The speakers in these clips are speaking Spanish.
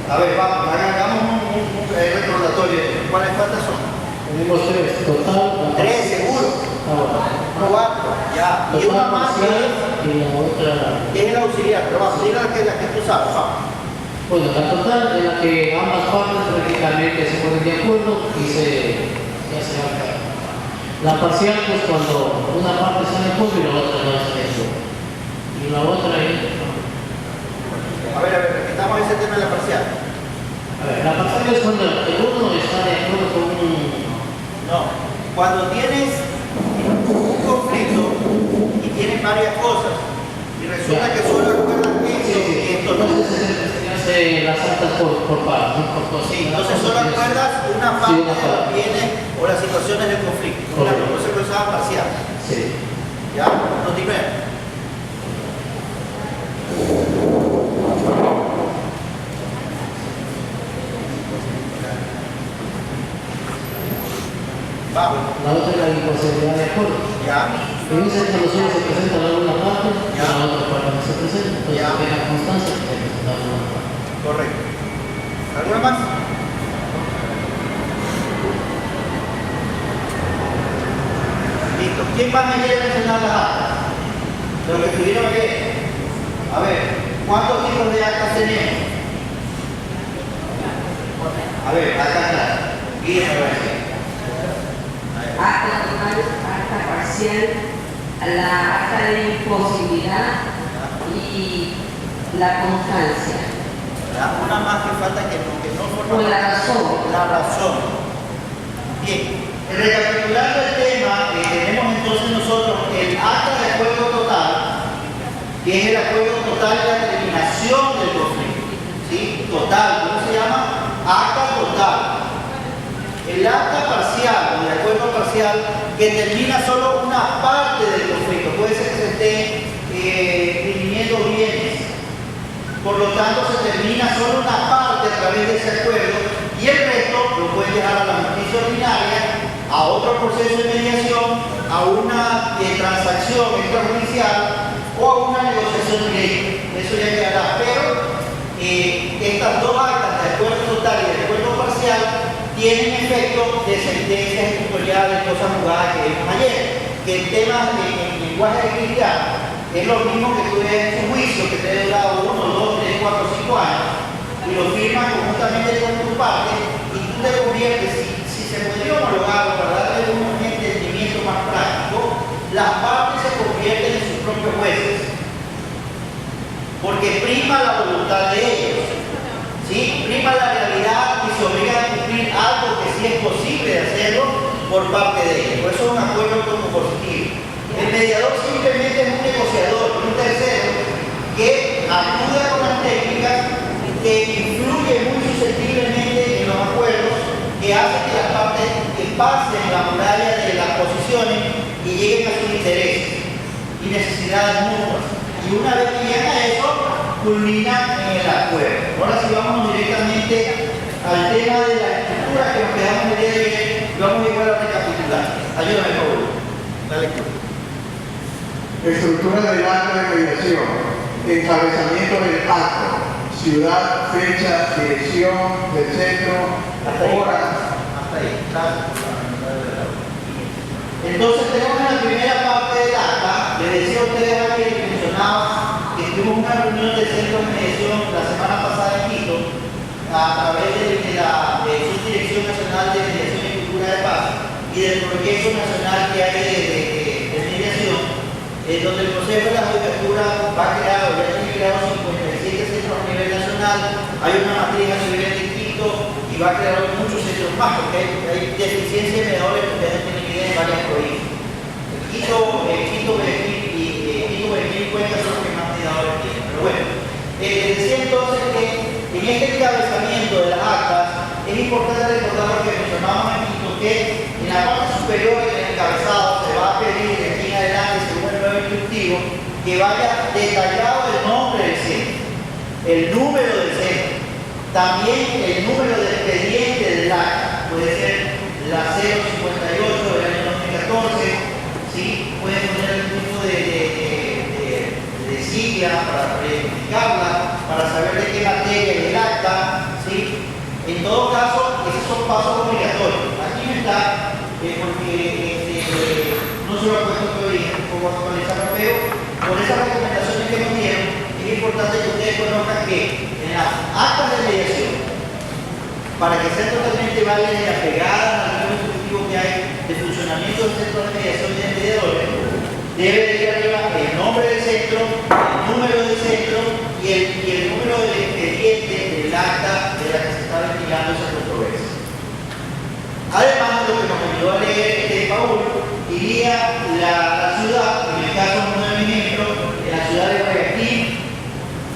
A ver, vamos, hagamos un recordatorio. ¿Cuántas son? Tenemos 3, total. 3, seguro. Ahora. 4, ya. Y Total una más parcial y la otra. que es el auxiliar, pero vamos, diga la que tú sabes, vamos. Bueno, la total en la que ambas partes prácticamente se ponen de acuerdo y se hace la carga. La parcial, pues cuando una parte está de acuerdo y la otra no está de acuerdo. Y la otra es. A ver, repitamos ese tema de la parcial. A ver, la parcial es cuando el uno está de acuerdo con un. No, cuando tienes un conflicto y tienes varias cosas y resulta que solo acuerdan esto y esto no. Entonces las altas por partes, por cosas. Sí, entonces solo acuerdas una parte de lo que viene o las situaciones del conflicto. Una cosa que se llama parcial. Sí. ¿Ya? Continuemos. Vamos. La otra es la imposibilidad de acuerdo. Ya. En esa situación se presenta alguna parte, Ya. la otra parte no se presenta, entonces Ya. se deja constancia que se presenta alguna parte. Correcto. ¿Alguna más? Listo. ¿Quién más me quiere mencionar las actas? De lo que estuvieron ayer. A ver, ¿cuántos tipos de actas tenemos? A ver, acá está. Guíame a ver. Acta total, acta parcial, la acta de imposibilidad y la constancia. Una más que falta que no forma Con la razón. La razón. Bien. Recapitulando el tema, tenemos entonces nosotros el acta de acuerdo total, que es el acuerdo total de la terminación del conflicto. ¿Sí? Total, ¿cómo se llama? Acta total. El acta parcial, o de acuerdo parcial, que termina solo una parte del conflicto. Puede ser que se esté dirimiendo bienes. Por lo tanto, se termina solo una parte a través de ese acuerdo y el resto lo pueden dejar a la justicia ordinaria, a otro proceso de mediación, a una transacción extrajudicial o a una negociación directa. Eso ya quedará. Pero estas dos actas de acuerdo total y de acuerdo parcial tienen efecto de sentencias ejecutoriales, cosas jugadas que vimos ayer. Que el tema en lenguaje de cristiano es lo mismo que tú ves en un juicio que te ha durado 1, 2, 3, 4, 5 años y lo firmas conjuntamente con tu parte y tú te conviertes, si se podría homologar para darle un entendimiento más práctico, las partes se convierten en sus propios jueces porque prima la voluntad de ellos, ¿sí? Prima la realidad y se obliga a cumplir algo que sí es posible de hacerlo por parte de ellos. Por eso es un acuerdo como positivo. El mediador simplemente es un negociador, un tercero, que acuda con las técnicas, que influye muy susceptiblemente en los acuerdos, que hace que las partes pasen la muralla de las posiciones y lleguen a sus intereses y necesidades mutuas. Y una vez que llegan a eso, culminan en el acuerdo. Ahora sí vamos directamente al tema de la estructura que nos quedamos el día de hoy. Vamos igual a recapitular. Ayúdame, por favor. La lectura. Estructura del acto de mediación, encabezamiento del acto, ciudad, fecha, dirección del centro, hora. Hasta ahí. Entonces tenemos en la primera parte del acta, le decía a ustedes aquí que mencionaba que tuvimos una reunión del centro de mediación la semana pasada en Quito a través de la Subdirección Nacional de Mediación y Cultura de Paz y del proyecto nacional que hay de mediación, donde el Consejo de la Judicatura va a crear, o ya tiene creado 57 centros a nivel nacional, hay una matriz a nivel de Quito y va a crear muchos centros más, porque hay deficiencia de mediadores que ustedes tienen idea en varias provincias. Quito, Guayaquil y Cuenca son los que más mediadores tienen. Pero bueno, les decía entonces que en este encabezamiento de las actas es importante recordar lo que mencionábamos en Quito, que en la parte superior del encabezado se va a pedir de aquí en adelante, según el nuevo instructivo, que vaya detallado el nombre del centro, el número del centro, también el número de expediente del acta, puede ser la 058 del año 2014, ¿sí? Pueden poner algún tipo de sigla para identificarla, para saber de qué materia es el acta. acta, ¿sí? En todo caso, esos son pasos obligatorios. Aquí no está, porque no se lo ha puesto todavía, como actualizar, pero por esas recomendaciones que nos dieron, es importante que ustedes conozcan que en las actas de mediación, para que sean totalmente válidas y apegadas al nivel instructivo que hay de funcionamiento del centro de mediación y de mediadores, debe de ir arriba el nombre del centro, el número del centro y el número del expediente del acta de la que se está ventilando esa controversia. Además de lo que nos ayudó a leer Paul, iría la ciudad, en el caso de uno de mis miembros, en la ciudad de Guayaquil,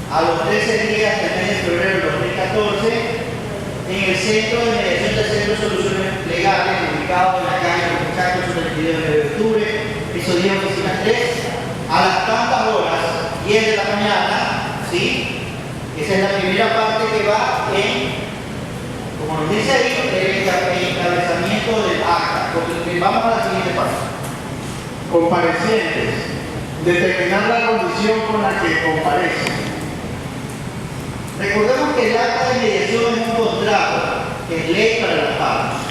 a los 13 días del mes de febrero de 2014, en el Centro de Mediación del Centro de Soluciones Legales, ubicado en la calle Los Muchachos, sobre el 22 de octubre, episodio oficina 3, a las tantas horas, 10 de la mañana, ¿sí? Esa es la primera parte que va en, como nos dice ahí, el encabezamiento del acta. Vamos a la siguiente parte. Comparecientes. Determinar la condición con la que comparecen. Recordemos que el acta de mediación es un contrato que es ley para las partes.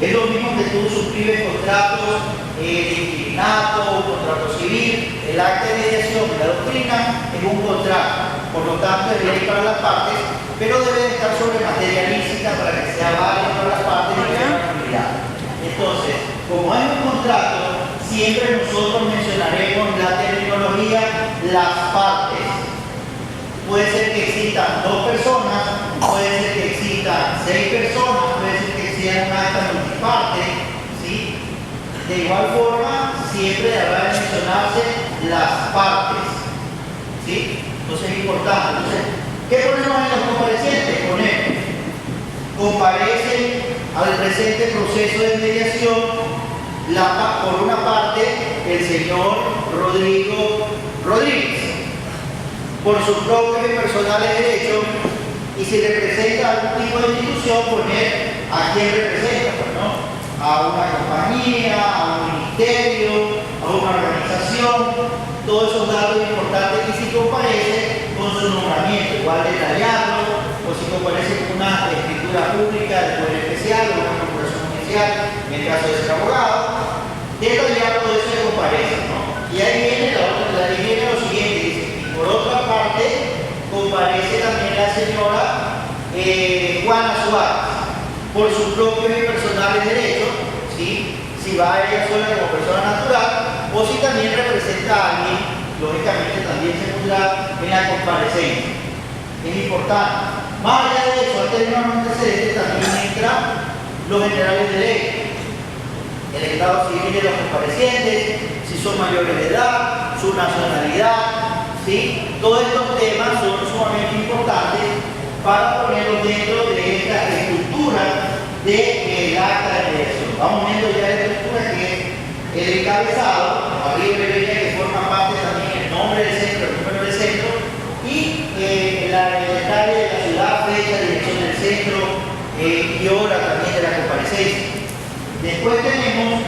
Es lo mismo que tú suscribes contratos de inquilinato o contrato civil. El acta de mediación de la doctrina es un contrato, por lo tanto es ley para las partes, pero debe estar sobre materia lícita para que sea válido para las partes y que haya nulidad. Entonces, como es un contrato, siempre nosotros mencionaremos la terminología las partes. Puede ser que existan 2 personas, puede ser que existan 6 personas, puede ser que sea un acta multiparte, ¿sí? De igual forma, siempre habrá de mencionarse las partes, ¿sí? Entonces es importante. Entonces, ¿qué ponemos en los comparecientes? Ponemos, comparecen al presente proceso de mediación por una parte el señor Rodrigo Rodríguez, por sus propios y personales derechos, y si representa algún tipo de institución, poner a quién representa, pues, ¿no? A una compañía, a un ministerio, a una organización, todos esos datos importantes que si comparece con su nombramiento, igual detallarlo, o si comparece con una escritura pública del Poder Especial o una corporación judicial, en el caso de ser abogado, detallar todo eso que comparece, ¿no? Y ahí viene lo siguiente, dice, por otra parte, comparece también la señora Juana Suárez, por sus propios y personales derechos, ¿sí? Si va ella sola como persona natural, o si también representa a alguien, lógicamente también se pondrá en la comparecencia. Es importante. Más allá de eso, al término de antecedentes también entran los generales de ley, el estado civil de los comparecientes, si son mayores de edad, su nacionalidad, ¿sí? Todos estos temas son sumamente importantes para ponerlos dentro de esta estructura del acta de mediación. Vamos viendo ya la estructura que es el encabezado, arriba vería que forma parte también el nombre del centro, el número del centro y el detalle de la ciudad, fecha, dirección del centro y hora también de la comparecencia. Después tenemos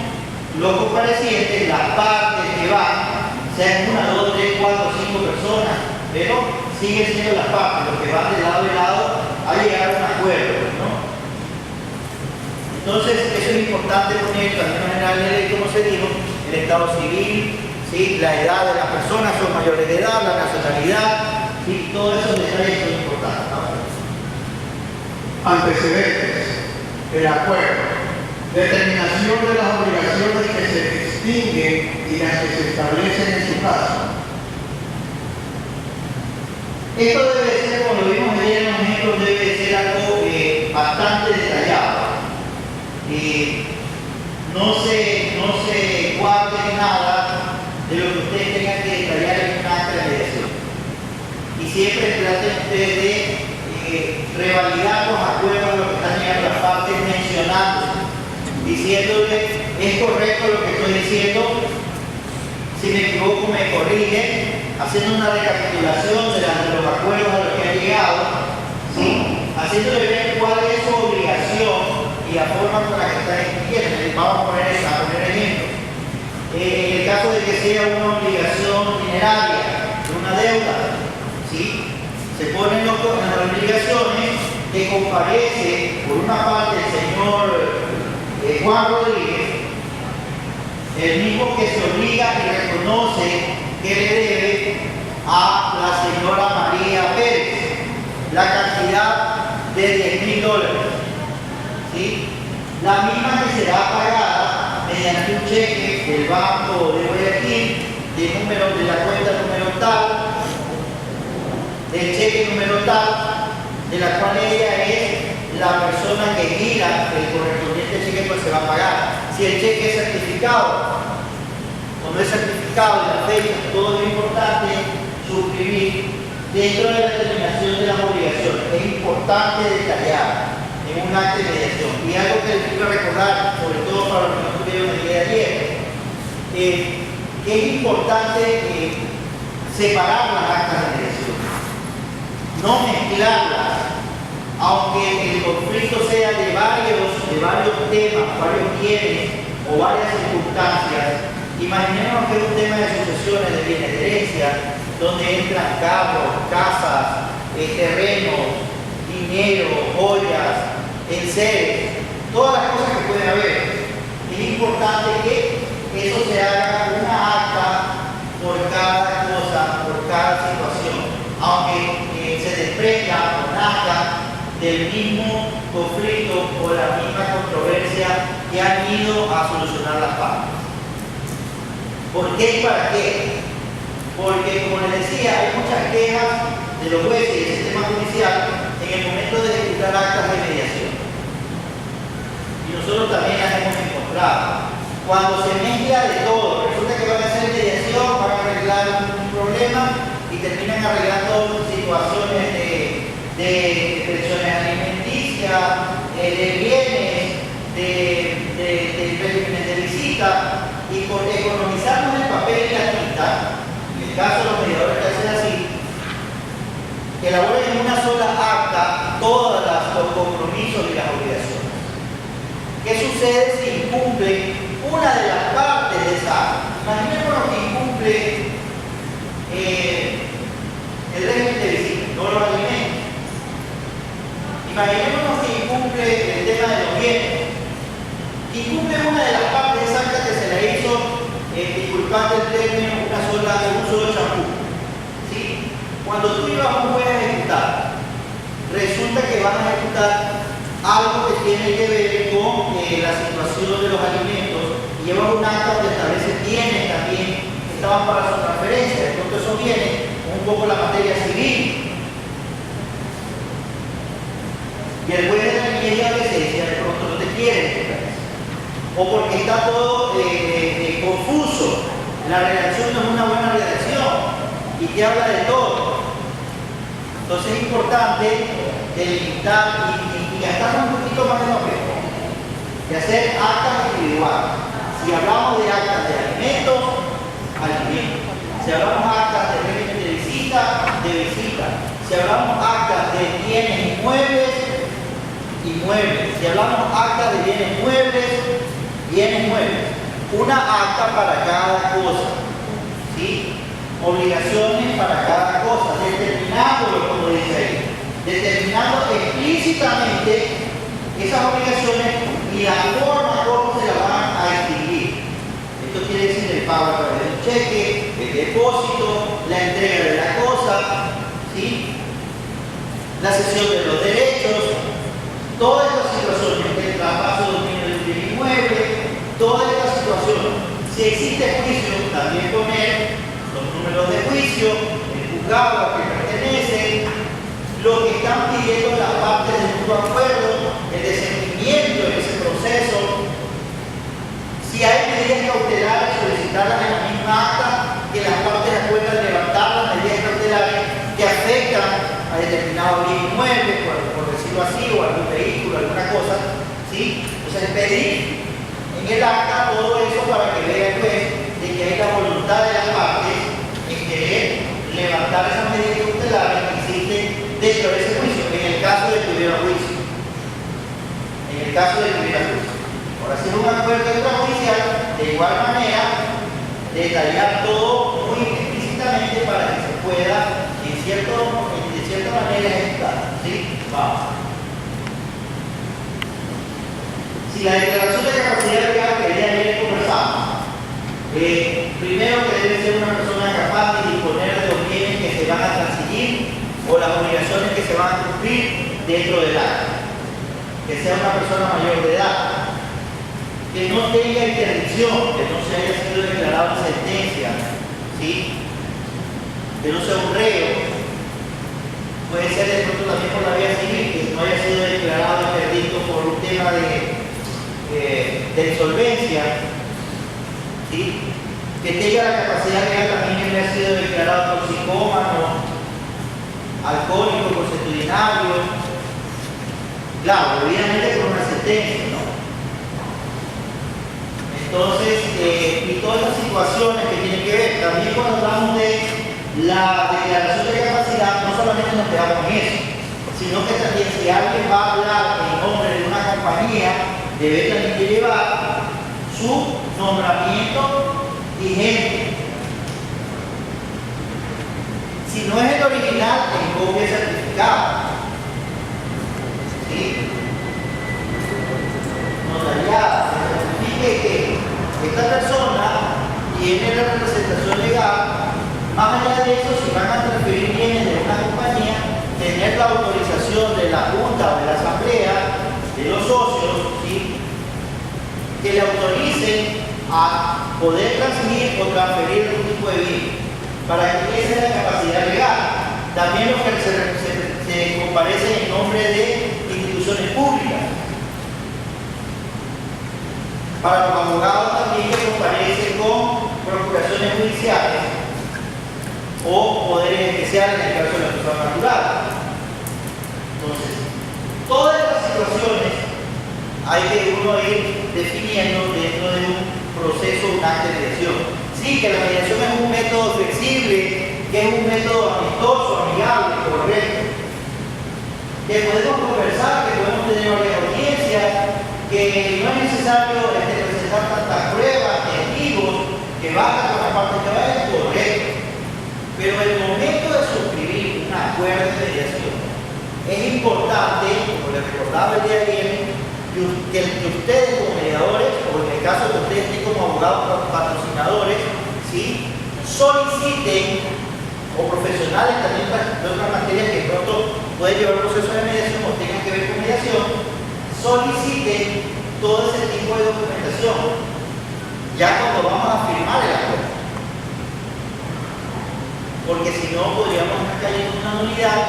los comparecientes, las partes que van, sean 1, 2, 3, 4, 5 personas, pero sigue siendo las partes, los que van de lado a lado a llegar a un acuerdo, ¿no? Entonces, eso es importante poner también en general de ley, como se dijo, el estado civil, ¿sí? La edad de las personas, son mayores de edad, la nacionalidad, ¿sí? Todos esos detalles son importantes, ¿no? Antecedentes. El acuerdo. Determinación de las obligaciones que se distinguen y las que se establecen en su caso. Esto debe ser, como lo vimos ayer en los ejemplos, debe ser algo bastante detallado. No se guarde nada de lo que ustedes tengan que detallar en un acta de mediación. Y siempre traten ustedes de revalidar los acuerdos a los que están llegando las partes mencionando, diciéndole, es correcto lo que estoy diciendo, si me equivoco me corrigen, haciendo una recapitulación de los acuerdos a los que han llegado, ¿sí? Haciéndole ver cuál es su obligación y la forma con la que está exigiendo. Vamos a poner ejemplo. En el caso de que sea una obligación dineraria, de una deuda, ¿sí? Se ponen las obligaciones que comparece por una parte el señor Juan Rodríguez, el mismo que se obliga y reconoce que le debe a la señora María Pérez la cantidad de $10.000, ¿sí? La misma que será pagada mediante un cheque del Banco de Guayaquil de la cuenta número tal, del cheque número tal, de la cual ella es la persona que gira el correspondiente cheque, pues se va a pagar. Si el cheque es certificado o no es certificado, y la fecha, todo lo importante, suscribir dentro de la determinación de las obligaciones. Es importante detallar en un acto de mediación. Y algo que les quiero recordar, sobre todo para los que no estuvieron el día de ayer, que es importante separar las actas de mediación, no mezclarlas, aunque el conflicto sea de varios temas, varios bienes o varias circunstancias. Imaginemos que es un tema de sucesiones, de bienes de herencia, donde entran carros, casas, terrenos, dinero, joyas, enseres, todas las cosas que pueden haber. Es importante que eso se haga una acta por cada cosa, por cada situación, aunque se desprenda o nazca del mismo conflicto o la misma controversia que han ido a solucionar las partes. ¿Por qué y para qué? Porque, como les decía, hay muchas quejas de los jueces y del sistema judicial en el momento de ejecutar actas de mediación. Y nosotros también las hemos encontrado. Cuando se mezcla de todo, resulta que van a hacer mediación, van a arreglar un problema y terminan arreglando situaciones de pensiones alimenticias, de bienes, de regímenes de visita, y por economizarnos el papel y la tinta, en el caso de los mediadores que hacen así, que elaboren en una sola acta todos los compromisos y las obligaciones. ¿Qué sucede si incumple una de las partes de esa acta? Imaginémonos que incumple el régimen de visita, no los alimentos. Imaginémonos que incumple el tema de los bienes. Incumple una de las partes exactas que se le hizo, disculpando el término, un solo champú. ¿Sí? Cuando tú ibas a un juez a ejecutar, resulta que van a ejecutar algo que tiene que ver con la situación de los alimentos, y llevan un acta donde establece bienes también que estaban para su transferencia. Entonces esos bienes, un poco la materia civil. Y el juez de la niñez que se decía, de pronto no te quiere ejecutar eso. O porque está todo confuso, la redacción no es una buena redacción y te habla de todo. Entonces es importante delimitar y gastar un poquito más de papel, de hacer actas individuales. Si hablamos de actas de alimentos, alimentos. Si hablamos actas de régimen de visita, de visita. Si hablamos actas de bienes inmuebles, inmuebles. Si hablamos actas de bienes muebles, bienes muebles. Una acta para cada cosa, ¿sí? Obligaciones para cada cosa, determinándolo, como dice ahí, determinando explícitamente esas obligaciones y la forma como se las van a extinguir. Esto quiere decir el pago a través de un cheque, el depósito, la entrega de la cosa, ¿sí? La cesión de los derechos, todas estas situaciones, el traspaso de dominio de un bien inmueble, todas estas situaciones. Si existe juicio, también poner los números de juicio, el juzgado al que pertenece, lo que están pidiendo las partes de mutuo acuerdo, el desentendimiento en ese proceso. Si hay medidas cautelares, solicitarlas en la misma acta, que las partes acuerdan levantar las medidas cautelares que afectan a determinado bien inmueble, por decirlo así, o algún vehículo, alguna cosa, ¿sí? Entonces pedir en el acta todo eso para que vea el juez de que hay la voluntad de las partes en querer levantar esas medidas cautelares que existen dentro de ese juicio, en el caso de que hubiera juicio. En el caso de que hubiera juicio. Por hacer un acuerdo extrajudicial, de igual manera, detallar todo muy explícitamente para que se pueda, de cierta manera, ejecutar. ¿Sí? Vamos. Si la declaración de capacidad legal que el día de ayer conversamos, primero que debe ser una persona capaz de disponer de los bienes que se van a transigir o las obligaciones que se van a cumplir dentro del acta. Que sea una persona mayor de edad, que no tenga interdicción, que no se haya sido declarado en sentencia, ¿sí? Que no sea un reo. Puede ser de pronto también por la vía civil, que no haya sido declarado interdicto por un tema de insolvencia, ¿sí? Que tenga la capacidad legal también que haya sido declarado toxicómano, alcohólico, consuetudinario, claro, obviamente por una sentencia, ¿no? Entonces, y todas las situaciones que tienen que ver, también cuando hablamos de la declaración de capacidad, no solamente nos quedamos en eso, sino que también si alguien va a hablar en nombre de una compañía, debe también de llevar su nombramiento vigente. Si no es el original, en copia certificada. ¿Sí? Notariada, se certifique que esta persona tiene la representación legal. Más allá de eso, si van a transferir bienes de una compañía, tener la autorización de la Junta o de la Asamblea, de los socios, ¿sí? Que le autoricen a poder transferir o transferir algún tipo de bien, para que esa sea la capacidad legal. También los que se comparecen en nombre de instituciones públicas. Para los abogados también que comparecen con procuraciones judiciales o poderes especiales en el caso de la persona natural. Entonces, todas las situaciones hay que uno ir definiendo dentro de un proceso, un acto de mediación. Sí, que la mediación es un método flexible, que es un método amistoso, amigable, correcto. Que podemos conversar, que podemos tener varias audiencias, que no es necesario presentar tantas pruebas, testigos, que basta con la parte que vaya, correcto. Pero el momento de suscribir un acuerdo de mediación es importante, como les recordaba el día de ayer, que ustedes como mediadores, o en el caso de ustedes como abogados patrocinadores, ¿sí? Soliciten, o profesionales también de otras materias que pronto pueden llevar procesos de mediación o tengan que ver con mediación, soliciten todo ese tipo de documentación ya cuando vamos a firmar el acuerdo. Porque si no podríamos estar cayendo en una nulidad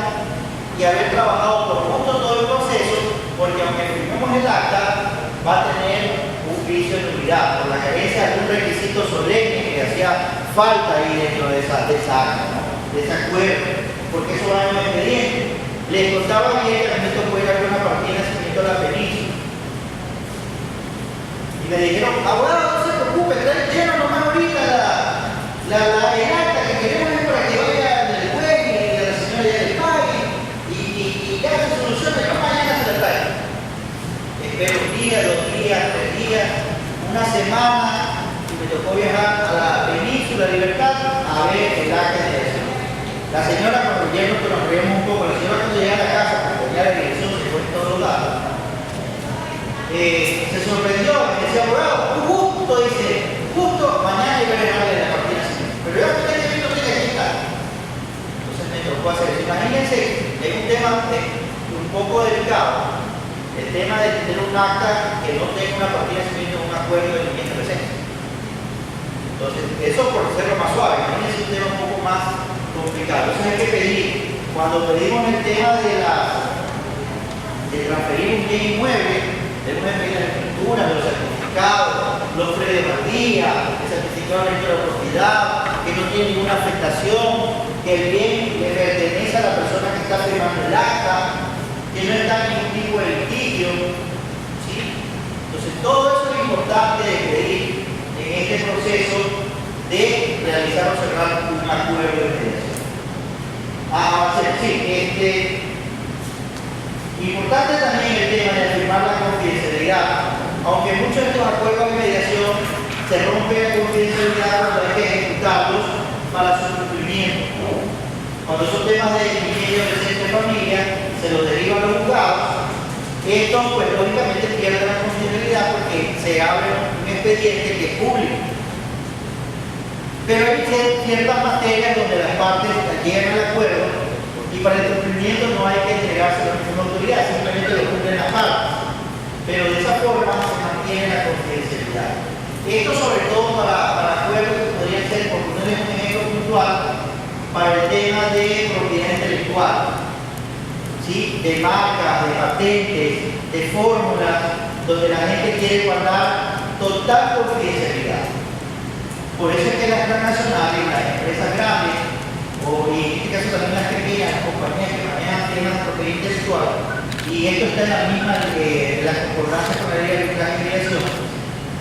y haber trabajado por justo todo el proceso, porque aunque firmemos el acta, va a tener un vicio de nulidad por la carencia de algún requisito solemne que hacía falta ahí dentro de esa acta, ¿no? De ese acuerdo, porque eso va en un expediente. Les contaba ayer que a mí me tocó ir a ver una partida de nacimiento de la península. Y me dijeron, abogado, no se preocupe, trae nomás ahorita el acta que queremos es para que vaya del juez y la señora ya le pague y ya se solucione, no mañana se la trae. Espero un día, 2 días, 3 días, una semana, y me tocó viajar a la península Libertad a ver el acta de eso. La señora, cuando llegó, que nos reímos un poco, la señora cuando llega a la casa, porque tenía la dirección, se fue en todos los lados, se sorprendió, me decía, abogado, justo, dice, justo mañana iba a dejarle la partida así. Pero yo tenía que tiene que estar. Entonces me tocó hacer eso. Imagínense, es un tema un poco delicado, el tema de tener un acta que no tenga una partida de un acuerdo de bien presencia. Entonces, eso por serlo más suave, imagínense un tema un poco más complicado. Entonces hay que pedir, cuando pedimos el tema de transferir un bien inmueble, debemos de pedir la escritura, los certificados, los predemandía, el certificado de la propiedad, que no tiene ninguna afectación, que el bien le pertenece a la persona que está firmando el acta, que no está en ningún tipo de litigio, ¿sí? Entonces todo eso es importante de pedir en este proceso de realizar o cerrar un acuerdo de mediación. Importante también el tema de afirmar la confidencialidad. Aunque muchos de estos acuerdos de mediación se rompe la confidencialidad cuando hay que ejecutarlos para su cumplimiento. Cuando son temas de niñez, adolescente, familia, se los derivan a los juzgados. Estos, pues lógicamente, pierden la confidencialidad que se abre un expediente que es público. Pero hay ciertas materias donde las partes llegan al acuerdo y para el cumplimiento no hay que entregarse a ninguna autoridad, simplemente lo cumplen las partes. Pero de esa forma se mantiene la confidencialidad. Esto sobre todo para acuerdos que podrían ser, por ponerles un ejemplo puntual, para el tema de propiedad intelectual, ¿sí? De marcas, de patentes, de fórmulas, donde la gente quiere guardar total confidencialidad. Por eso es que las transnacionales, las empresas grandes, o y en este caso también las pequeñas, las compañías que manejan temas de propiedad intelectual, y esto está en la misma de las concordancias con la ley de arbitraje y mediación,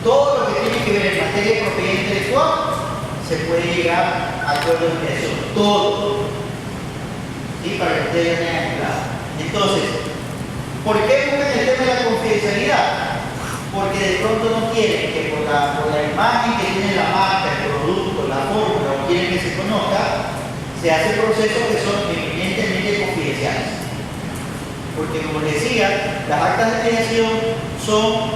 todo lo que tiene que ver en materia de propiedad intelectual se puede llegar a acuerdos de mediación, todo, ¿sí? Para que ustedes tengan claro. Entonces, ¿por qué buscan el tema de la confidencialidad? Porque de pronto no quieren que por la imagen que tiene la marca, el producto, la fórmula, o quieren que se conozca, se hacen procesos que son evidentemente confidenciales. Porque como les decía, las actas de mediación son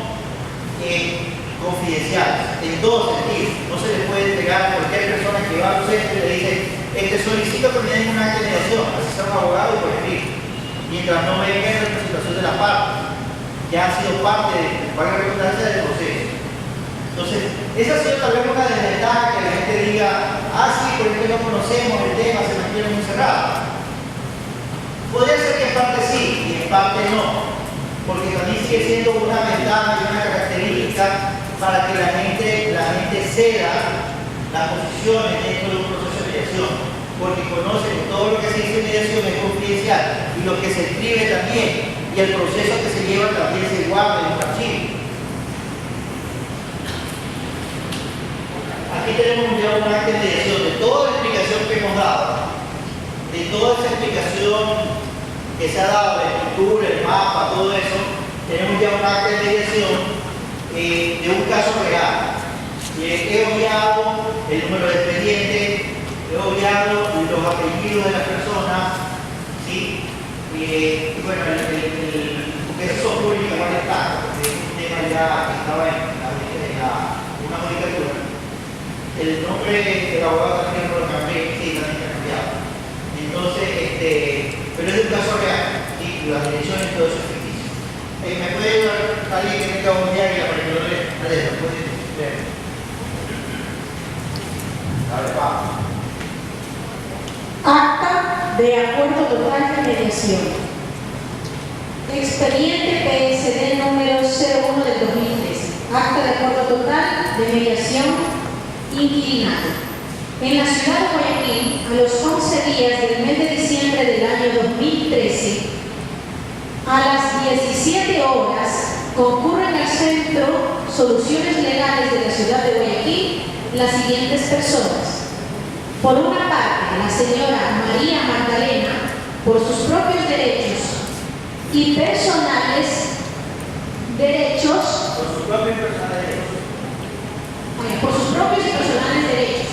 confidenciales, en todos sentidos. No se les puede entregar a cualquier persona que va a un centro y le dice, solicito que me den un acta de mediación, así sea un abogado y por escrito, mientras no venga en representación de la parte. Ya han sido parte de la redundancia del proceso. Entonces, esa ha sido tal vez una desventaja que la gente diga, sí, pero es que no conocemos el tema, se mantiene muy cerrado. Podría ser que en parte sí y en parte no, porque también sigue siendo una ventaja y una característica para que la gente ceda las posiciones dentro de un proceso de mediación, porque conocen que todo lo que se dice en mediación es confidencial y lo que se escribe también. Y el proceso que se lleva también se guarda en un archivo. Aquí tenemos ya una acta de mediación de toda la explicación que hemos dado, de toda esa explicación que se ha dado, la estructura, el mapa, todo eso. Tenemos ya un acta de mediación de un caso real. He obviado el número de expediente, he obviado los apellidos de las personas, ¿sí? Bueno, porque eso son públicos varias tasas, porque es un tema ya que estaba en una judicatura. El nombre del abogado también no lo cambié, sí, también está cambiado. Entonces, pero es un caso real, ¿sí? Las direcciones y todo eso es ficticio. ¿Me puede ayudar alguien que tenga un diario para que lo lea? Dale, lo puede ver. Dale, va. Acta de acuerdo total de mediación. Expediente PSD número 01 del 2013. Acta de acuerdo total de mediación inquilinato. En la ciudad de Guayaquil, a los 11 días del mes de diciembre del año 2013, a las 17 horas, concurren al Centro Soluciones Legales de la ciudad de Guayaquil las siguientes personas. Por una parte, la señora María Magdalena, por sus propios derechos y personales derechos, por sus propios y personales derechos,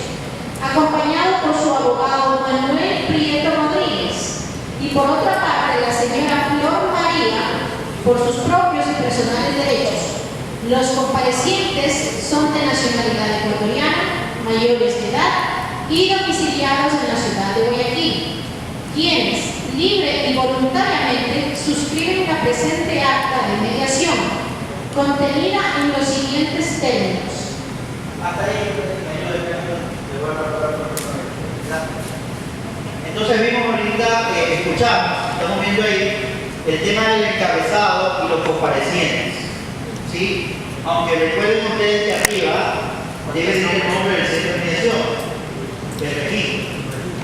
acompañado por su abogado Manuel Prieto Rodríguez, y por otra parte, la señora Flor María, por sus propios y personales derechos. Los comparecientes son de nacionalidad ecuatoriana, mayores de edad y domiciliados en la ciudad de Guayaquil, quienes libre y voluntariamente suscriben la presente acta de mediación, contenida en los siguientes términos. Hasta ahí, entonces vimos ahorita, escuchamos, estamos viendo ahí el tema del encabezado y los comparecientes, ¿sí? Aunque recuerden ustedes que arriba debe ser el nombre del centro de mediación, del registro.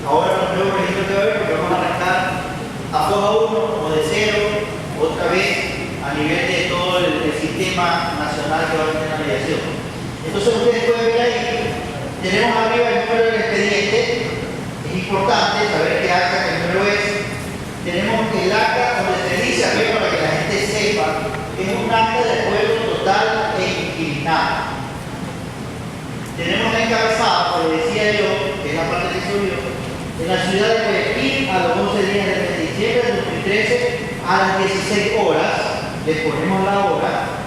Ahora los nuevos registros que va a haber, porque vamos a arrancar a foja 1 o de 0, otra vez a nivel de todo el sistema nacional que va a tener la mediación. Entonces ustedes pueden ver ahí, tenemos arriba el número del expediente, es importante saber qué acta, qué número es. Tenemos el acta donde se dice arriba para que la gente sepa que es un acta de acuerdo total e inquilinato. Tenemos el encabezado, como decía yo, que es la parte que subió, en la ciudad de Guayaquil a los 11 días del mes de diciembre de 2013 a las 16 horas, les ponemos la hora,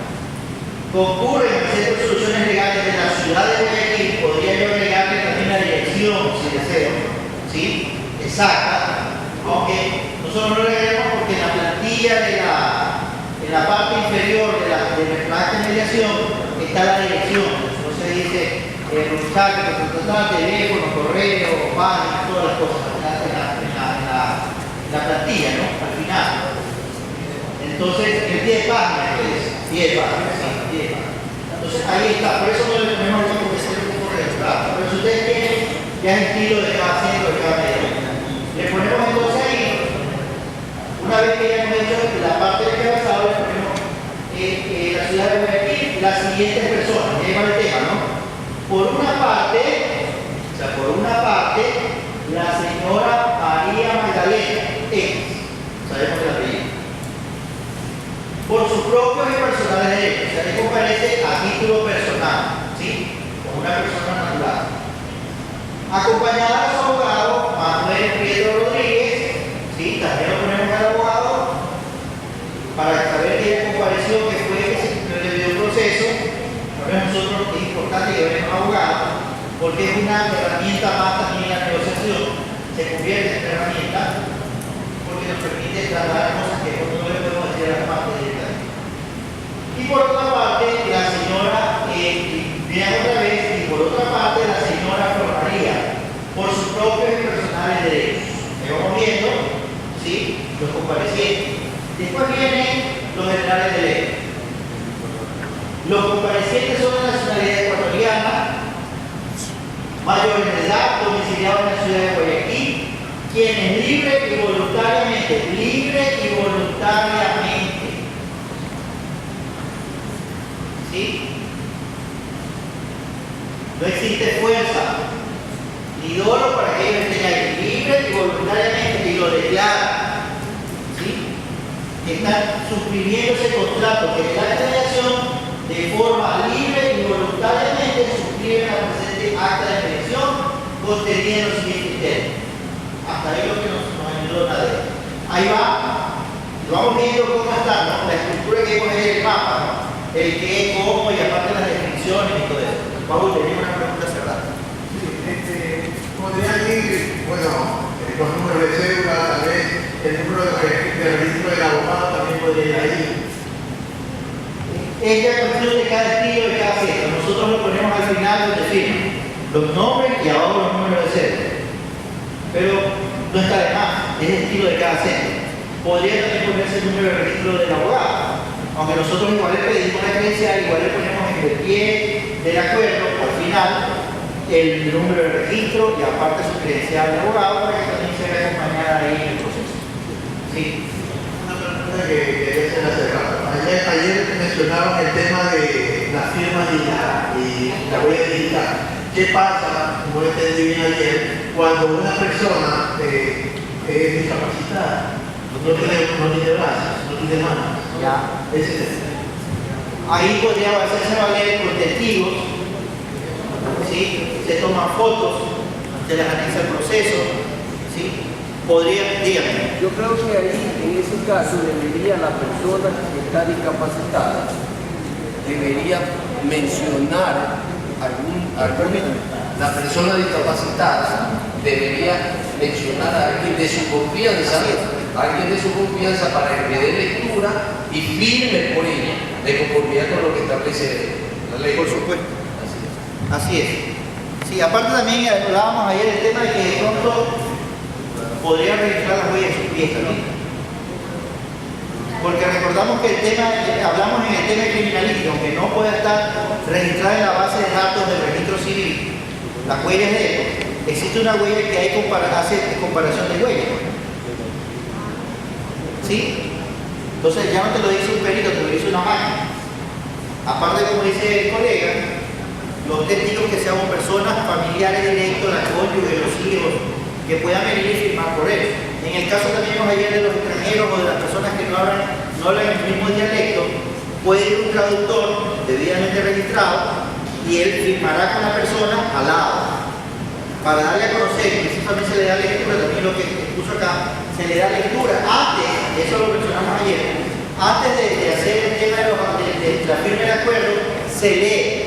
concurre en el Centro de Soluciones Legales de la ciudad de Guayaquil, podría yo agregarle también la dirección, si deseo, ¿sí? Exacta, aunque nosotros no le agregamos porque en la plantilla en la parte inferior de nuestra acta de mediación está la dirección. Entonces dice teléfono, correo, página, todas las cosas en la plantilla, ¿no? Al final. Entonces, el pie de página, ¿qué es? Pie de página, sí, pie de página. Entonces, ahí está. Por eso no le ponemos eso porque se ve un correo. Claro. Pero si ustedes tienen ya el estilo de cada centro, de cada medio, le ponemos entonces ahí, una vez que ya hemos hecho la parte del encabezado, le ponemos la ciudad de Guayaquil, las siguientes personas. Ya lleva el tema, ¿no? Por una parte, la señora María Magdalena X, sabemos el apellido, por sus propios y personales derechos, o sea, que comparece a título personal, ¿sí? Como una persona natural. Acompañada de su abogado, Manuel Pedro Rodríguez, ¿sí? También lo ponemos al abogado, para saber que ella compareció, que fue que se debió el proceso. Para nosotros es importante que veamos abogados, porque es una herramienta más también en la negociación, se convierte en herramienta, porque nos permite trasladar cosas que no le podemos decir a la parte directamente. Y por otra parte, la señora, viene otra vez, y por otra parte, la señora Flor María, por sus propios y personales derechos. Que vamos viendo, ¿sí? Los comparecientes. Después vienen los generales de ley. Los comparecientes son de nacionalidad ecuatoriana, mayores de edad, domiciliados en la ciudad de Guayaquil, quienes libre y voluntariamente, ¿sí? No existe fuerza ni dolo para que ellos estén ahí, libre y voluntariamente, y lo declaran, ¿sí? Están suscribiendo ese contrato que es la mediación de forma libre y voluntariamente suscriben la presente acta de mediación conteniendo los siguientes términos. Hasta ahí lo que nos ayudó la ley. Ahí va, lo vamos viendo cómo está, ¿no? La estructura que vemos en el mapa, ¿no? El qué, cómo y aparte las definiciones y todo eso. Pablo, tenía una pregunta cerrada. Sí, podrían ir, bueno, los números de cédula, tal vez el número de registro del abogado también podría ir ahí. Es la cuestión de cada estilo, de cada centro. Nosotros lo ponemos al final donde firman los nombres y abajo los números de cédula. Pero no está de más, es el estilo de cada centro. Podría también ponerse el número de registro del abogado, aunque nosotros igual le pedimos la credencial, igual le ponemos en el pie del acuerdo, al final, el número de registro y aparte su credencial de abogado para que también se vea acompañada ahí en el proceso. ¿Sí? Una pregunta que debe ser hace rato. Ayer mencionaban el tema de la firma digital y la huella digital. ¿Qué pasa, como lo entendí bien ayer, cuando una persona es discapacitada? No tiene brazos, no tiene manos. Ya. Ese es el tema. Ahí podría hacerse valer con testigos, ¿sí? Se toman fotos, se les anexa el proceso, ¿sí? Podría, dígame. Yo creo que ahí, en ese caso, debería la persona que está discapacitada, debería mencionar la persona discapacitada debería mencionar a alguien de su confianza, para que le dé lectura y firme por ella, de conformidad con lo que establece la ley. Por supuesto. Así es. Sí, aparte también hablábamos ayer el tema de que de pronto podría registrar las huellas de sus pies también. Porque recordamos que el tema, hablamos en el tema criminalístico, aunque no pueda estar registrada en la base de datos del registro civil, las huellas de él, existe una huella que hace comparación de huellas. ¿Sí? Entonces ya no te lo dice un perito, te lo dice una máquina. Aparte, como dice el colega, los testigos que seamos personas familiares directos, la cónyuge, los hijos, que puedan venir y firmar por él. En el caso también ayer de los extranjeros o de las personas que no hablan el mismo dialecto, puede ir un traductor debidamente registrado y él firmará con la persona al lado para darle a conocer, y eso también se le da lectura, también lo que expuso acá, se le da lectura antes, eso lo mencionamos ayer, antes de hacer el tema de la firma de acuerdo, se lee,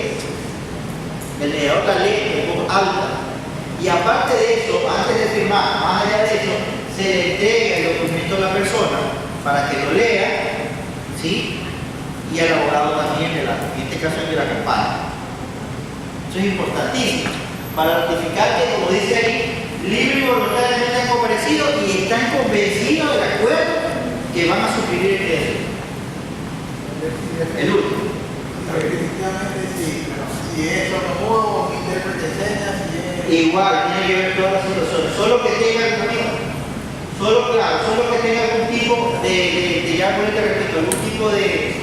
el mediador la lee en voz alta. Y aparte de eso, antes de firmar, más allá de eso, se le entrega el documento a la persona para que lo lea, ¿sí? Y al abogado también, en este caso el de la campaña. Eso es importantísimo, para ratificar que, como dice ahí, libre y voluntariamente han comparecido y están convencidos del acuerdo que van a suscribir el crédito. El último. Definitivamente sí, pero si es sordomudo, intérprete de señas, si es... Igual, tiene que ver todas las situaciones. Solo que tenga solo que tenga algún tipo de ya por este respeto, algún tipo de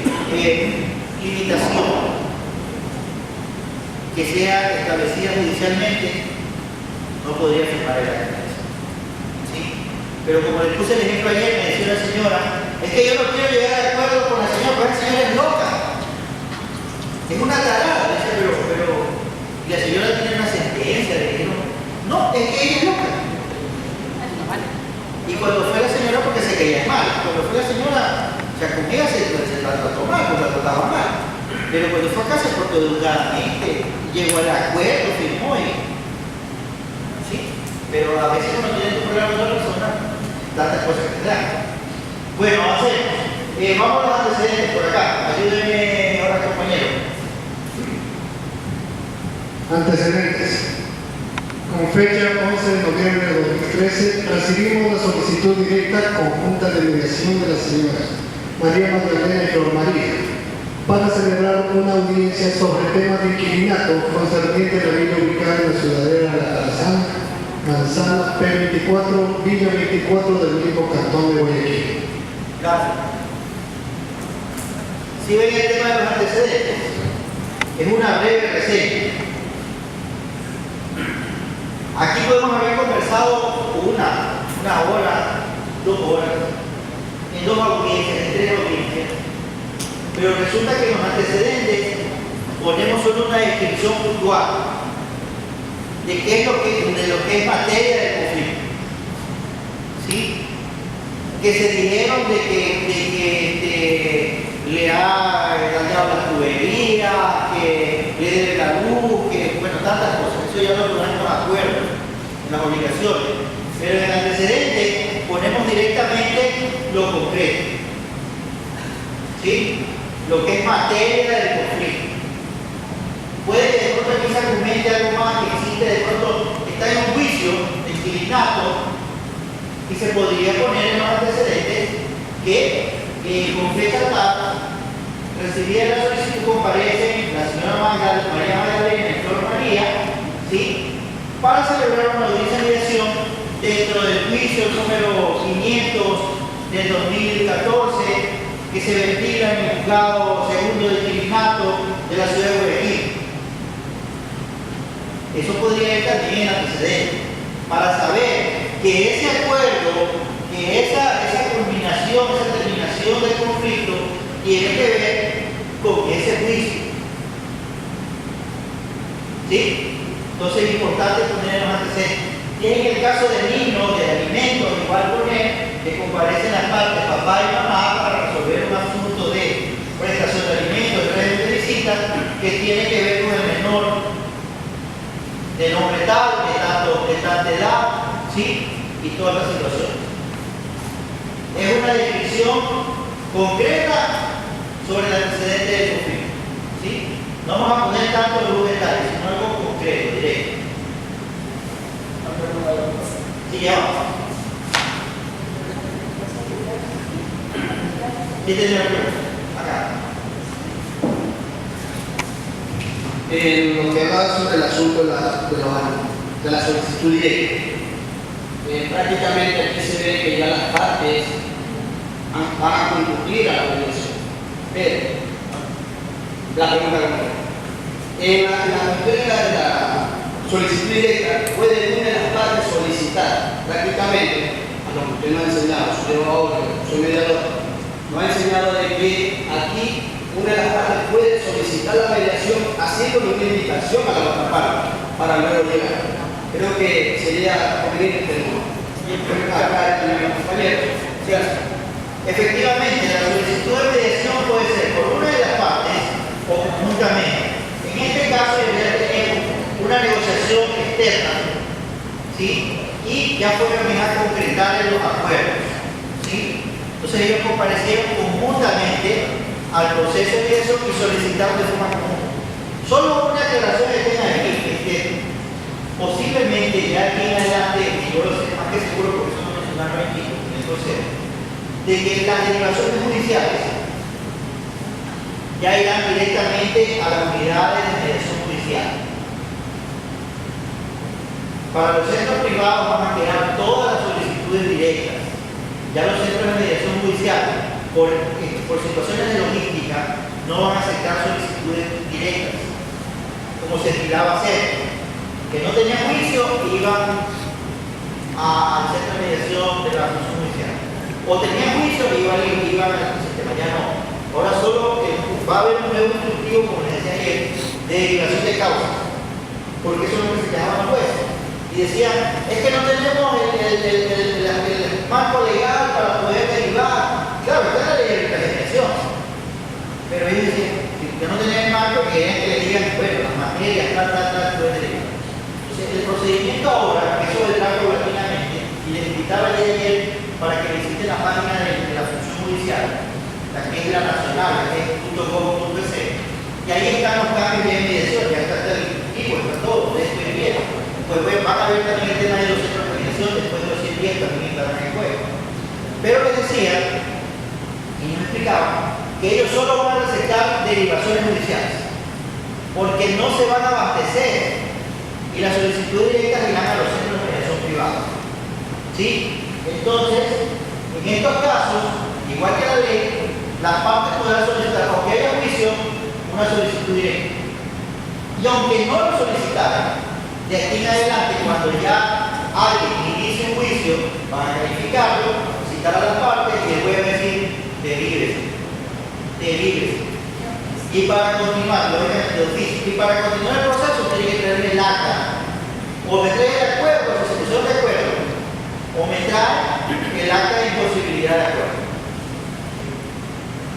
limitación que sea establecida judicialmente, no podría firmar el acta. ¿Sí? Pero como le puse el ejemplo ayer, me decía una señora, es que yo no quiero llegar de acuerdo con la señora, porque la señora es loca. Es una tarada, dice, pero y la señora tiene una sentencia de que no, es que ella es loca. Y cuando fue la señora, porque se caía mal, cuando fue la señora, o sea, con ella se la trató mal, pues la trataba mal. Pero cuando fue acá se portó educadamente, llegó al acuerdo, firmó y... ¿Sí? Pero a veces uno tiene un problema con otra persona, tantas cosas que te dan. Bueno, hacemos. Vamos a los antecedentes por acá. Ayúdenme ahora, compañero. Antecedentes. Con fecha 11 de noviembre de 2013, recibimos la solicitud directa conjunta de mediación de la señora María Magdalena y Flor María para celebrar una audiencia sobre temas de inquilinato concerniente a la villa ubicada en la ciudadela de La Calzada, Manzana P24, Villa 24 del mismo cantón de Guayaquil. Gracias. Si ven el tema de los antecedentes, es una breve reseña. Aquí podemos haber conversado una hora, 2 horas, en 2 audiencias, en 3 audiencias, pero resulta que en los antecedentes ponemos solo una descripción puntual de qué es lo que es materia del conflicto. ¿Sí? Que se dijeron de que le ha dañado la tubería, que le debe la luz, que bueno, tantas cosas. Eso ya lo ponemos de acuerdo en las obligaciones. Pero en el antecedente ponemos directamente lo concreto. ¿Sí? Lo que es materia del conflicto. Puede que de pronto aquí se argumente algo más que existe, de pronto está en un juicio de inquilinato y se podría poner en los antecedentes que con fecha tal recibida la solicitud comparecen la señora María Magdalena y Flor María, ¿sí? Para celebrar una audiencia de mediación dentro del juicio número 500 del 2014 que se ventila en el juzgado segundo de inquilinato de la ciudad de Guayaquil. Eso podría ir también en antecedentes para saber que ese acuerdo, que esa culminación, esa terminación del conflicto tiene que ver con ese juicio. ¿Sí? Entonces es importante poner los antecedentes. Y en el caso de niños, de alimentos, igual poner que comparecen las partes, papá y mamá, para resolver un asunto de prestación de alimentos, de régimen de visitas, que tiene que ver con el menor de nombre tal, de tanta edad, ¿sí? Y todas las situaciones. Es una descripción concreta sobre el antecedente del conflicto, ¿sí? No vamos a poner tanto los detalles, sino algo concreto, directo. ¿Sí, ya vamos? ¿Quién tiene la pregunta? Acá. En lo que habla sobre el asunto de la solicitud directa, prácticamente aquí se ve que ya las partes van a concluir a la audiencia. Pero, la pregunta en la materia de la solicitud directa, puede una de las partes solicitar prácticamente, a lo que usted nos ha enseñado, soy abogado, soy mediador, nos ha enseñado de que aquí una de las partes puede solicitar la mediación haciendo una indicación a la otra parte para luego llegar. Creo que sería conveniente acá el compañero. Efectivamente, la solicitud de mediación puede ser por una de las partes o conjuntamente. Entonces ellos comparecieron conjuntamente al proceso de mediación y solicitaron de forma común. Solo una aclaración que tengan aquí, es que posiblemente ya aquí en adelante, y yo lo sé más que seguro porque eso lo mencionaron aquí en el proceso, de que las derivaciones judiciales ya irán directamente a las unidades de mediación judicial. Para los centros privados van a quedar todas las solicitudes directas. Ya los centros de mediación judicial, por situaciones de logística, no van a aceptar solicitudes directas, como se estilaba hacer. Que no tenían juicio, iban al centro de mediación de la función judicial. O tenían juicio, iban al sistema. Ya no. Ahora solo va a haber un nuevo instructivo, como les decía ayer, de derivación de causas. Porque eso es lo que se llamaban los jueces. Y decían, es que no tenemos el marco legal para poder derivar. Claro, está la ley de legislación. Pero ellos decían que no tenían el marco, que querían que le digan, bueno, las materias, pueden derivar. Entonces, el procedimiento ahora, que eso del marco latinamente, y les invitaba ayer para que visiten la página de la función judicial, la que es la nacional, que es .gov.es, y ahí están los cambios de mediación, ya está el equipo, está todo, de esto y bien. Pues van a ver también el tema de los centros de mediación, después de los 100 días también estarán en juego. Pero les decía, y nos explicaban, que ellos solo van a recetar derivaciones judiciales, porque no se van a abastecer, y las solicitudes directas irán a los centros de mediación privados. ¿Sí? Entonces, en estos casos, igual que la ley, las partes podrán solicitar, aunque haya juicio, una solicitud directa. Y aunque no lo solicitaran, de aquí en adelante, cuando ya alguien inicie un juicio, van a calificarlo, citar a las partes y les voy a decir, delíbrese. Y para continuar, y para continuar el proceso, tiene que traerme el acta. O me trae el acuerdo, la suscripción de acuerdo, o me trae el acta de imposibilidad de acuerdo.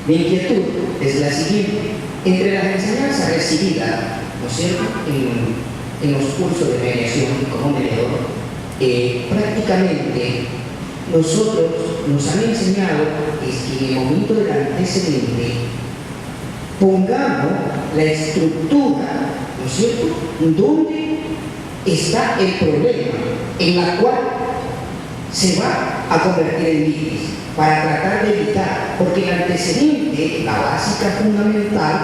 Mi inquietud es la siguiente. Entre las enseñanzas recibidas, ¿no es cierto?, en los cursos de mediación como mediador, prácticamente nosotros nos han enseñado es que en el momento del antecedente pongamos la estructura, ¿no es cierto?, donde está el problema, en la cual se va a convertir en litis, para tratar de evitar, porque el antecedente, la básica fundamental,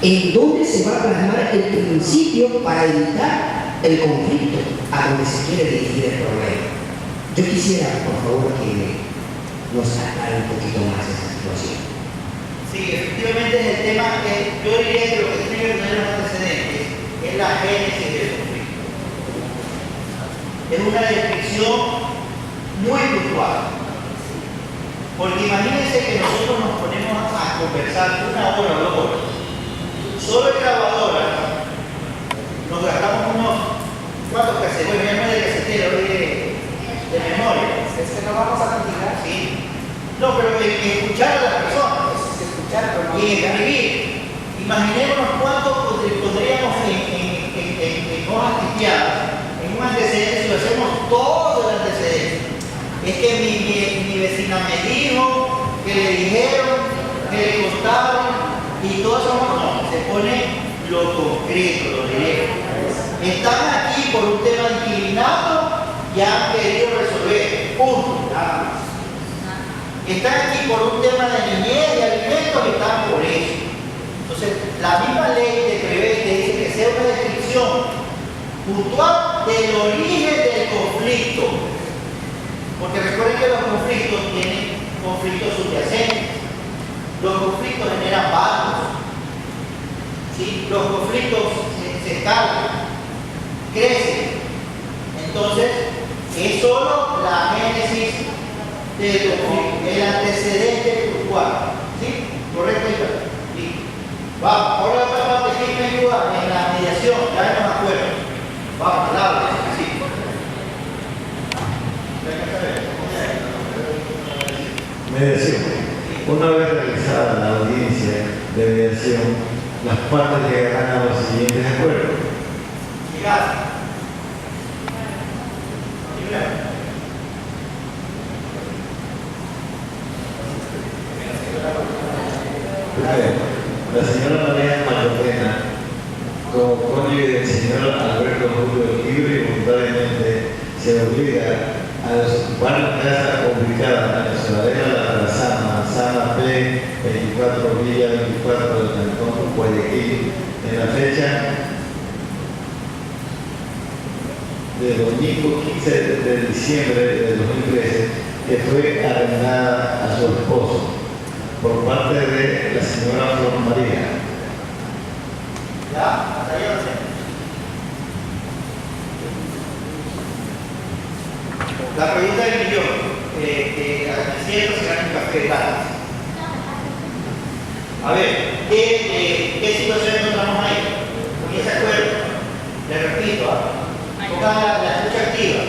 en donde se va a plasmar el principio para evitar el conflicto a donde se quiere dirigir el problema. Yo quisiera, por favor, que nos aclare un poquito más esa situación. Sí, efectivamente es el tema que yo diría que lo que tiene que tener los antecedentes es la génesis del conflicto. Es una descripción muy puntual. Porque imagínense que nosotros nos ponemos a conversar 1 hora o 2 horas. Solo en grabadora nos gastamos unos cuantos cassettes, bueno, ya no de casetera, de memoria. Es que no vamos a continuar. Sí. No, pero escuchar a las personas. Y escribir. Imaginémonos cuánto pondríamos en hojas tipiadas, en un antecedente, si lo hacemos todo el antecedente. Es que mi vecina me dijo, que le dijeron, que le contaron, y todo eso no, se pone lo concreto, lo directo. Están aquí por un tema de inquilinato y han querido resolver, punto, nada más. Están aquí por un tema de niñez y alimentos y están por eso. Entonces, la misma ley te prevé, te dice que sea una descripción puntual del origen del conflicto. Porque recuerden que los conflictos tienen conflictos subyacentes. Los conflictos generan varios. ¿Sí? Los conflictos se escalan, crecen. Entonces, es solo la génesis del conflicto, el antecedente puntual. ¿Sí? ¿Correcto? Sí. Vamos, ahora la otra parte que me ayuda en la mediación, ya no me acuerdo. Vamos, habla, sí. Mediación. Una vez realizada la audiencia de mediación, las partes llegarán a los siguientes acuerdos. Primero, la señora María Magdalena, como cónyuge del señor Alberto Julio, libre y voluntariamente se obliga a ocupar la casa ubicada en la ciudadela La Trazana, Manzana P, 24 Villa 24 del Cantón Guayaquil, en la fecha de domingo 15 de diciembre de 2013, que fue arrendada a su esposo por parte de la señora Flor María. ¿Ya? Hasta ahí lo sé. La pregunta del millón, que al desierto se gana un café gratis. A ver, ¿qué situación encontramos ahí? Con ese acuerdo, le repito, pongan la escucha activa.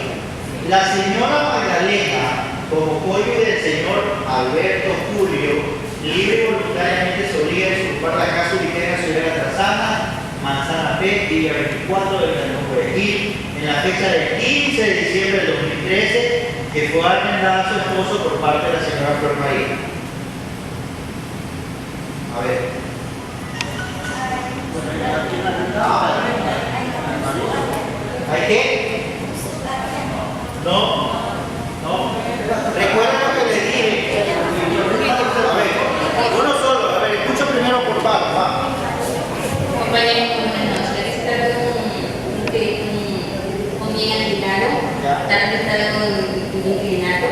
La señora Magdalena, como cónyuge del señor Alberto Julio, libre y voluntariamente se obliga a ocupar la casa ubicada en la ciudad de La Trazana, Manzana P, Villa 24 del Cantón Guayaquil, en la fecha del 15 de diciembre de 2013, que fue arrendada a su esposo por parte de la señora Flor María. A ver. ¿Hay qué? No. Recuerden lo que les dije. A ver, uno solo. A ver, escucho primero por partes. Compañeros, buenas noches. Está un bien alquilado, también está un inclinado,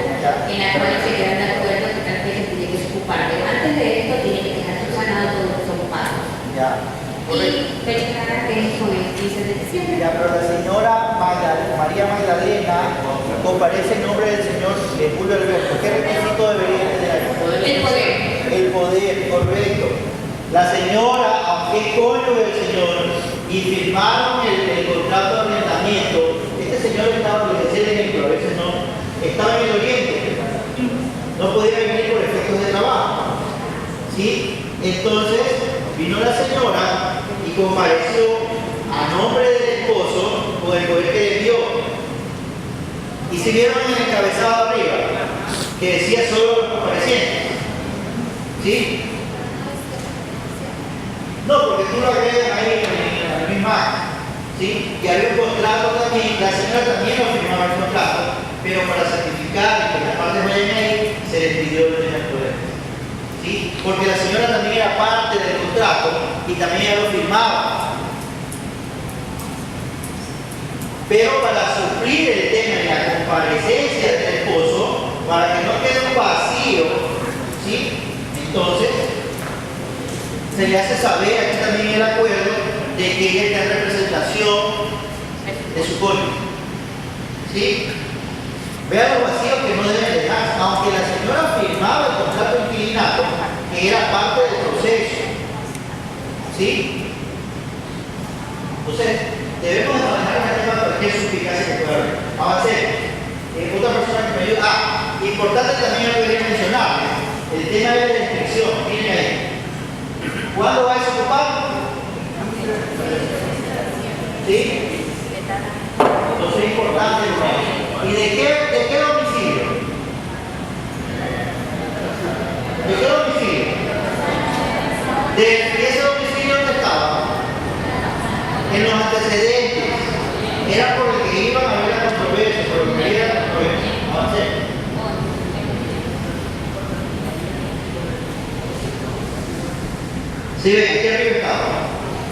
en la cual se quedan de acuerdo que tal vez se tiene que ocupar. Pero antes de esto, tiene que dejar subsanado todos los ocupados. Y verificar que es con el 15 de diciembre. Ya, pero la señora María Magdalena comparece en nombre del señor Julio Alberto. ¿Qué requisito debería tener? El poder. El poder, correcto. La señora, aunque es cónyuge del señor, y firmaron el contrato de arrendamiento, este señor estaba, les decía el ejemplo, a veces no, estaba en el oriente, no podía venir por efectos de trabajo. ¿Sí? Entonces, vino la señora y compareció a nombre del esposo con el poder que le dio. Y si vieron en el encabezado arriba, que decía solo los comparecientes. ¿Sí? No, porque tú lo agregas ahí en la misma acta. ¿Sí? Que había un contrato también, la señora también lo firmaba el contrato, pero para certificar que las partes vayan ahí, se les pidió el poder. ¿Sí? Porque la señora también era parte del contrato y también ella lo firmaba. Pero para suplir el tema de la comparecencia del esposo, para que no quede un vacío, ¿sí? Entonces, se le hace saber aquí también el acuerdo de que ella está en representación de su cónyuge. ¿Sí? Vean los vacíos que no deben dejar, aunque la señora firmaba el contrato de inquilinato, que era parte del proceso. ¿Sí? Entonces, debemos de manejar el tema para que suspicacia que pueda haber. Avancemos. Otra persona que me ayuda. Importante también lo que quería mencionar, el tema de la inscripción. Miren ahí. ¿Cuándo va a desocupar? ¿Sí? Entonces es importante. ¿Y de qué domicilio? ¿De qué domicilio? ¿De ese domicilio donde estaba? En los antecedentes. Era por el que iban a ver la controversia, por el que era la controversia. Avancemos. ¿Sí ven? Aquí arriba estaba.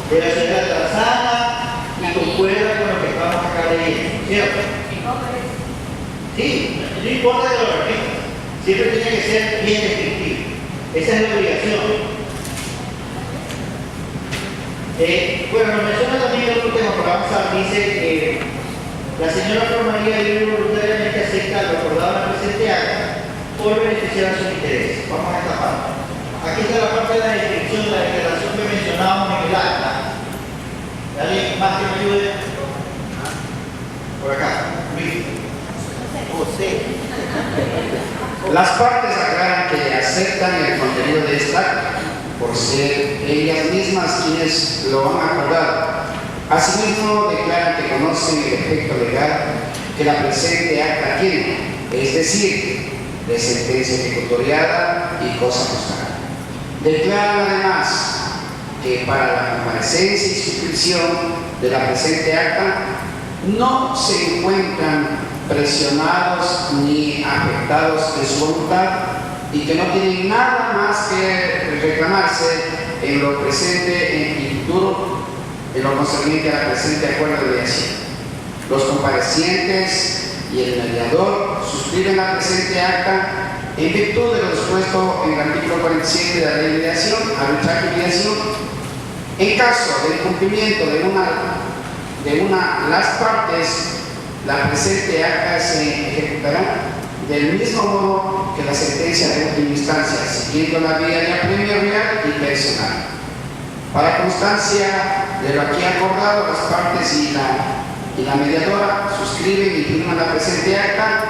De la ciudad de Trazana y concuerda con lo que estamos acá leyendo, ¿cierto? Sí, no importa de los artistas. Siempre tiene que ser bien descriptivo. Esa es la obligación. Bueno, nos menciona también el otro tema, por avanzar, dice que la señora Flor María libre voluntariamente acepta lo acordado en la presente acta por beneficiar a sus intereses. Vamos a esta parte. Aquí está la parte de la descripción de la declaración que mencionábamos en el acta. ¿Alguien más que me ayude? Por acá. José. Las partes aclaran que aceptan el contenido de esta acta por ser ellas mismas quienes lo han acordado. Asimismo, declaran que conocen el efecto legal que la presente acta tiene, es decir, de sentencia ejecutoriada y cosa postal. Declaran además que para la comparecencia y suscripción de la presente acta no se encuentran presionados ni afectados en su voluntad y que no tienen nada más que reclamarse en lo presente y futuro en lo concerniente a la presente acuerdo de mediación. Los comparecientes y el mediador suscriben la presente acta en virtud de lo dispuesto en el artículo 47 de la ley de mediación, arbitraje y mediación. En caso de incumplimiento de una las partes, la presente acta se ejecutará del mismo modo que la sentencia de última instancia, siguiendo la vía de apremio real y personal. Para constancia de lo aquí acordado, las partes y la mediadora suscriben y firman la presente acta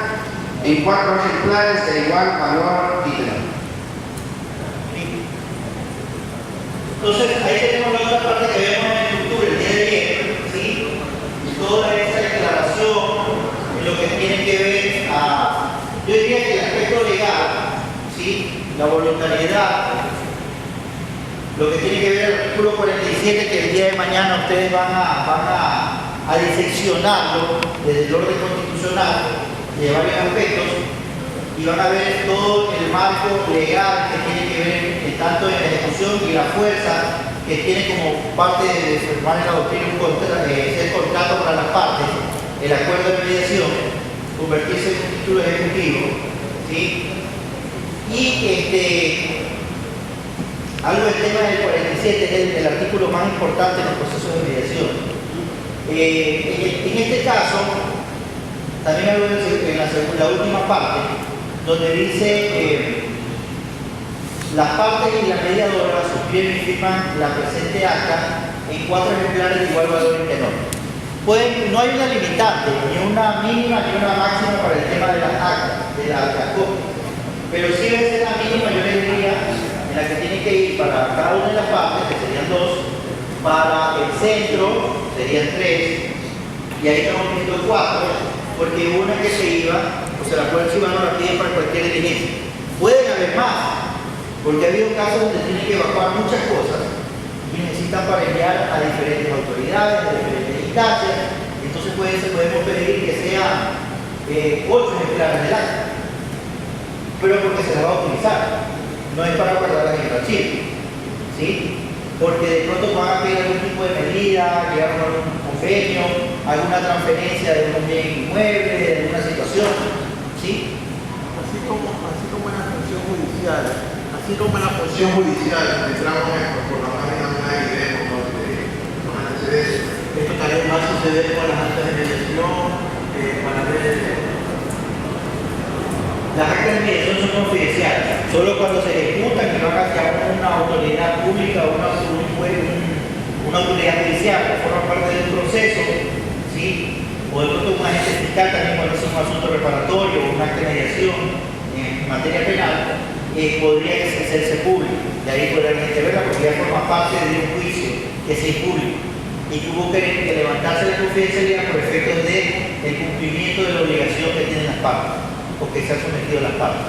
en 4 ejemplares de igual valor y tenor. Entonces, ahí tenemos la otra parte que vemos en estructura el día de ayer, ¿sí? Y toda esa declaración en lo que tiene que ver a, yo diría que el aspecto legal, ¿sí? La voluntariedad, lo que tiene que ver el artículo 47, que el día de mañana ustedes van a diseccionarlo desde el orden constitucional de varios aspectos y van a ver todo el marco legal que tiene que ver tanto en la ejecución y la fuerza que tiene como parte de formar en la doctrina ser contrato para las partes, el acuerdo de mediación, convertirse en un título ejecutivo, ¿sí? Y algo del tema del 47 es el artículo más importante en los procesos de mediación. En este caso, también algo en la última parte, donde dice las partes y la mediadora suscriben y firman la presente acta en 4 ejemplares de igual valor y tenor. No hay una limitante, ni una mínima ni una máxima para el tema de las actas, de la copia. Pero sí debe ser la mínima, yo le diría, en la que tiene que ir para cada una de las partes, que serían 2, para el centro serían 3, y ahí estamos viendo 4, porque una que se iba, o sea, la cual se iba no la piden para cualquier diligencia. Pueden haber más, porque ha habido casos donde tienen que evacuar muchas cosas y necesitan para enviar a diferentes autoridades, a diferentes instancias. Entonces podemos pedir que sean 8 ejemplares del acta, pero porque se las va a utilizar, no es para guardarlas en el archivo, ¿sí? Porque de pronto van a pedir algún tipo de medida, llegar a algún convenio, alguna transferencia de un bien inmueble, de alguna situación, ¿sí? Así como en la función judicial. Así como en la función judicial, entramos por la página online y vemos los antecedentes. Esto también va a suceder con las actas de mediación, para ver. Las actas de mediación son confidenciales, solo cuando se ejecutan y van hacia una autoridad pública o una autoridad judicial que forma parte del proceso, ¿sí? O de pronto un agente fiscal también cuando es un asunto reparatorio o un acta de mediación en materia penal. Podría hacerse público, de ahí podrá la gente verla porque ya forma parte de un juicio que se es público y tuvo que levantarse la confidencialidad por efectos del cumplimiento de la obligación que tienen las partes o que se han sometido las partes.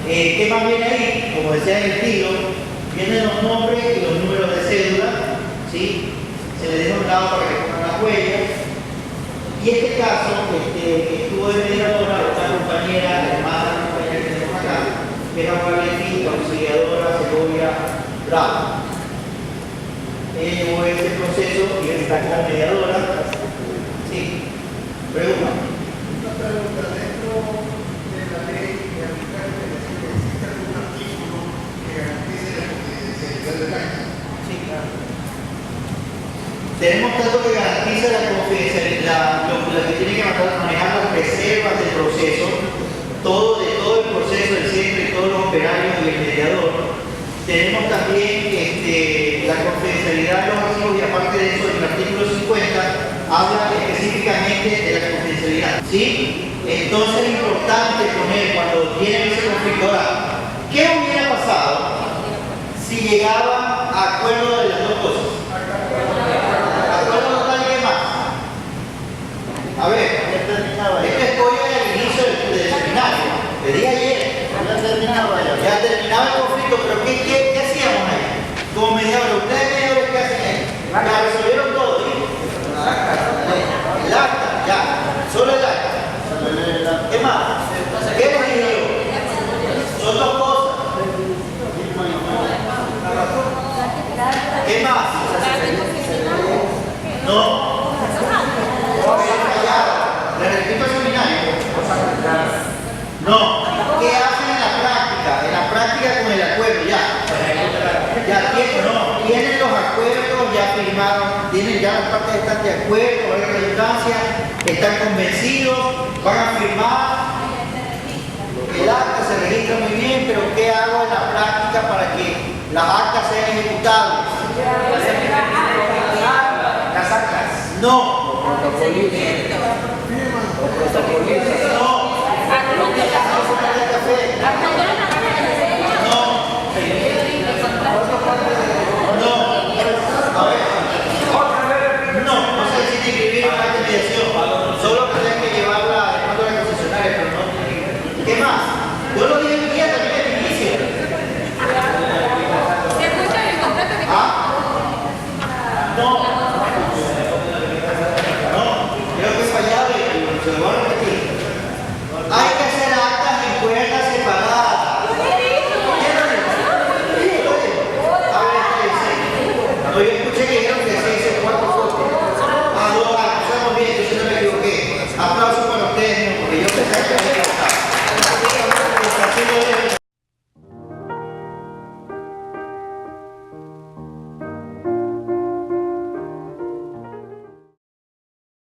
¿Qué más viene ahí? Como decía en el tiro, vienen los nombres y los números de cédula, ¿sí? Se les deja un lado para que pongan las huellas. Y este caso estuvo de mediadora otra compañera, además de la compañera que tenemos acá, que es la Valentina, auxiliadora Segovia Bravo. Ella llevó ese proceso y está como mediadora. Sí. Pregunta. Una pregunta, dentro de la ley de arbitraje existe algún artículo que garantice la confidencialidad del acta. Sí, claro. Tenemos tanto que garantiza la confidencialidad, lo que tiene que manejar las reservas del proceso, todo el proceso, el centro y todos los operarios y el mediador. Tenemos también la confidencialidad de los archivos y aparte de eso, el artículo 50 habla específicamente de la confidencialidad. ¿Sí? Entonces es importante poner cuando tienen ese conflicto. Ahora, ¿qué hubiera pasado si llegaba a acuerdo de las dos cosas? ¿Acuerdo total y qué más? A ver, esto es hoy al inicio del seminario. Le dije ayer. Ya terminaba el conflicto, pero ¿qué hacíamos? firmaron, tienen ya las partes están de acuerdo, hay redundancia, están convencidos, van a firmar. El acta se registra muy bien, pero ¿qué hago en la práctica para que las actas sean ejecutables? Las actas. No. No se necesita escribir una acta de mediación, solo que tienen que llevarla de pronto a la concesionaria, pero no. ¿Qué más? Yo lo dije un día también al inicio. No, creo que he fallado y se lo voy a repetir. Hay que hacer actas en cuerdas separadas. No, yo escuché que dijeron